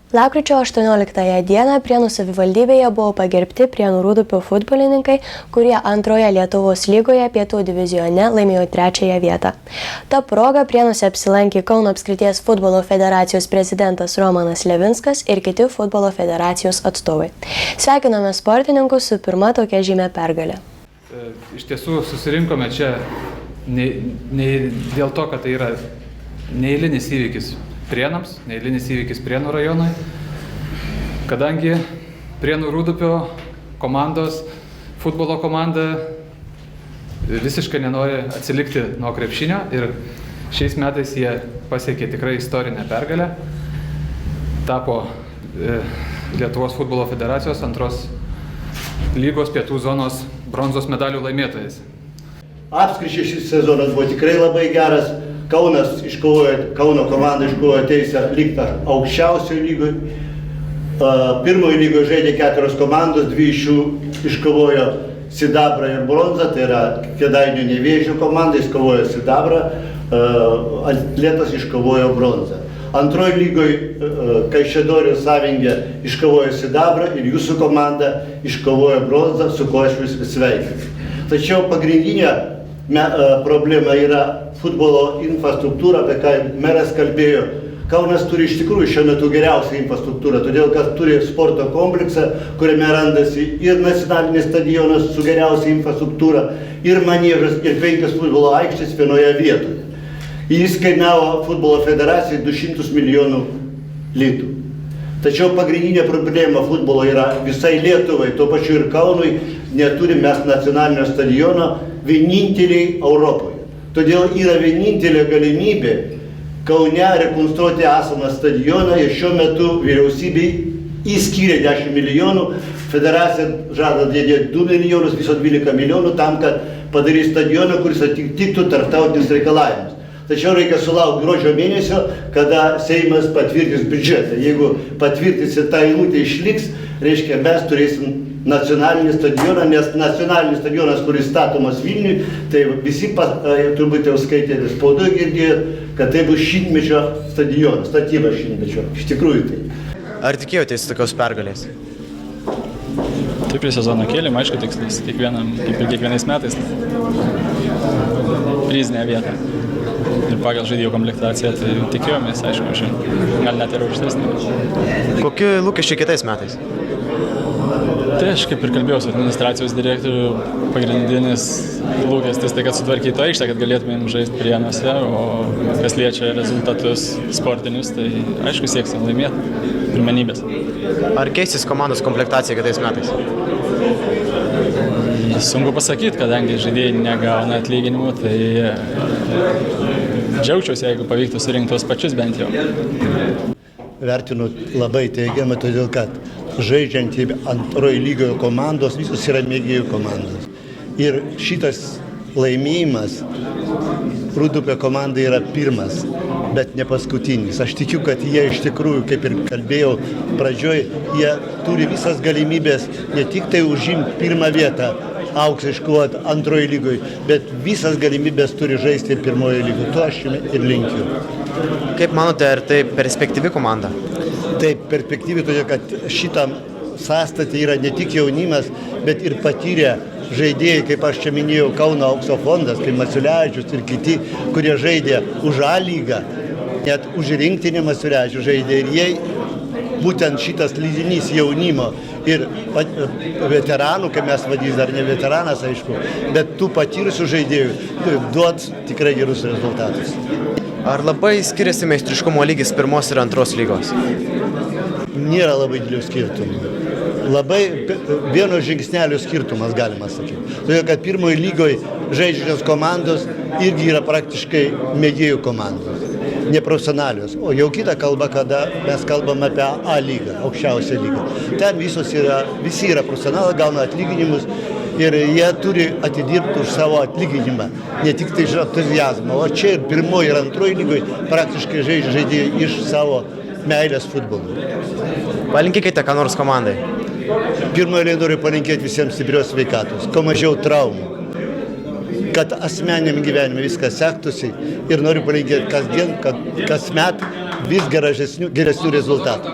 Lapkričio 18 dieną Prienų savivaldybėje buvo pagerbti Prienų Rūdupio futbolininkai, kurie antroje Lietuvos lygoje pietų divizione laimėjo 3 vietą. Ta proga Prienuose apsilankė Kauno apskrities futbolo federacijos prezidentas Romanas Levinskas ir kiti futbolo federacijos atstovai. Sveikiname sportininkus su pirma tokia žymia pergalė. Iš tiesų susirinkome čia ne dėl to, kad tai yra neeilinis įvykis Prienams, neeilinis įvykis Prienų rajonui, kadangi Prienų Rūdupio komandos, futbolo komanda visiškai nenori atsilikti nuo krepšinio ir šiais metais jie pasiekė tikrai istorinę pergalę, tapo Lietuvos futbolo federacijos antros lygos pietų zonos bronzos medalių laimėtojais. Apskričiai šis sezonas buvo tikrai labai geras. Kauno komanda iškovojo teisę likti aukščiausioje lygoje. Pirmoje lygoje žaidė 4 komandos, 2 iš jų iškovojo sidabrą ir bronzą, tai yra Kėdainių Nevėžio komanda iškovojo sidabrą, Atletas iškovojo bronzą. Antroje lygoje Kaišiadorių Savingė iškovojo sidabrą ir jūsų komanda iškovojo bronzą, su kuo aš vis sveikinu. Tačiau pagrindinė problema yra futbolo infrastruktūra, apie ką meras kalbėjo. Kaunas turi iš tikrųjų šiuo metu geriausią infrastruktūrą, todėl kad turi sporto kompleksą, kuriame randasi ir nacionalinis stadionas su geriausia infrastruktūra, ir maniežas, ir 5 futbolo aikštės vienoje vietoje. Jis kainavo futbolo federacijai 200 milijonų litų. Tačiau pagrindinė problema futbolo yra visai Lietuvai, tuo pačiu ir Kaunui neturime mes nacionalinio stadiono vieninteliai Europoje. Todėl yra vienintelė galimybė Kaune rekonstruoti esamą stadioną ir šiuo metu vyriausybei įskyrė 10 milijonų, federacija žada dėti 2 milijonus, viso 12 milijonų tam, kad padarys stadioną, kuris atitiktų tarptautinius reikalavimus. Tačiau reikia sulaukti gruodžio mėnesio, kada Seimas patvirtins biudžetą. Jeigu patvirtins ir ta eilutė išliks, reiškia mes turėsim nacionalinį stadioną, nes nacionalinis stadionas, kuris statomas Vilniui, tai visi turbūt jau skaitėte spaudoje girdėjot, kad tai bus šimtmečio stadionas, statyba šimtmečio. Iš tikrųjų tai. Ar tikėjotės tokios pergalės? Taip, prie sezono kėlėm, aišku, tikslas kiekvienais metais prizinę vietą. Ir pagal žaidėjų komplektaciją, tai tikėjomės, aišku, gal net ir aukštesnį. Kokie lūkesčiai kitais metais? Tai aš kaip ir kalbėjau su administracijos direktoriu, pagrindinis lūkestis tai, kad sutvarkytų aikštę, kad galėtumėm žaisti Prienuose, o kas liečia rezultatus sportinius, tai aišku sieksim laimėti pirmenybės. Ar keisis komandos komplektacija kitais metais? Sunku pasakyti, kadangi žaidėjai negauna atlyginimų, tai džiaugčiausi, jeigu pavyktų surinkti tuos pačius bent jau. Vertinu labai teigiamai, todėl kad žaidžiant antroje lygoje komandos, visos yra mėgėjų komandos. Ir šitas laimėjimas Rūdupio komandai yra pirmas, bet ne paskutinis. Aš tikiu, kad jie iš tikrųjų, kaip ir kalbėjau pradžioj, jie turi visas galimybės ne tik tai užimti pirmą vietą, auksą iškovoti antroje lygoje, bet visas galimybės turi žaisti ir pirmoje lygoje. Tuo aš ir linkiu. Kaip manote, ar tai perspektyvi komanda? Taip, perspektyvi, todėl kad šitam sąstatė yra ne tik jaunimas, bet ir patyrę žaidėjai, kaip aš čia minėjau, Kauno aukso fondas, kaip Masiulevičius ir kiti, kurie žaidė už A lygą, net už rinktinį Masiulevičių žaidė. Ir jie, būtent šitas lydinys jaunimo ir veteranų, kaip mes vadys, dar ne veteranas, aišku, bet tų patyrusių žaidėjų duods tikrai gerus rezultatus. Ar labai skiriasi meistriškumo lygis pirmos ir antros lygos? Nėra labai didelių skirtumų. Labai vieno žingsnelio skirtumas, galima sakyti. Todėl, kad pirmoje lygoje žaidžiančios komandos irgi yra praktiškai mėgėjų komandos, neprofesionalios. O jau kita kalba, kada mes kalbam apie A lygą, aukščiausią lygą. Ten visi yra profesionalai, gauna atlyginimus ir jie turi atidirbti už savo atlyginimą, ne tik tai iš entuziazmo. O čia ir pirmoje ir antroje lygoje praktiškai žaidėjai iš savo meilės futbolui. Palinkėkite ką nors komandai. Pirmoje eilėje noriu palinkėti visiems stiprios sveikatos, kuo mažiau traumų, kad asmeniniam gyvenime viskas sektųsi ir noriu palinkėti kasdien, kad kasmet vis geresnių rezultatų.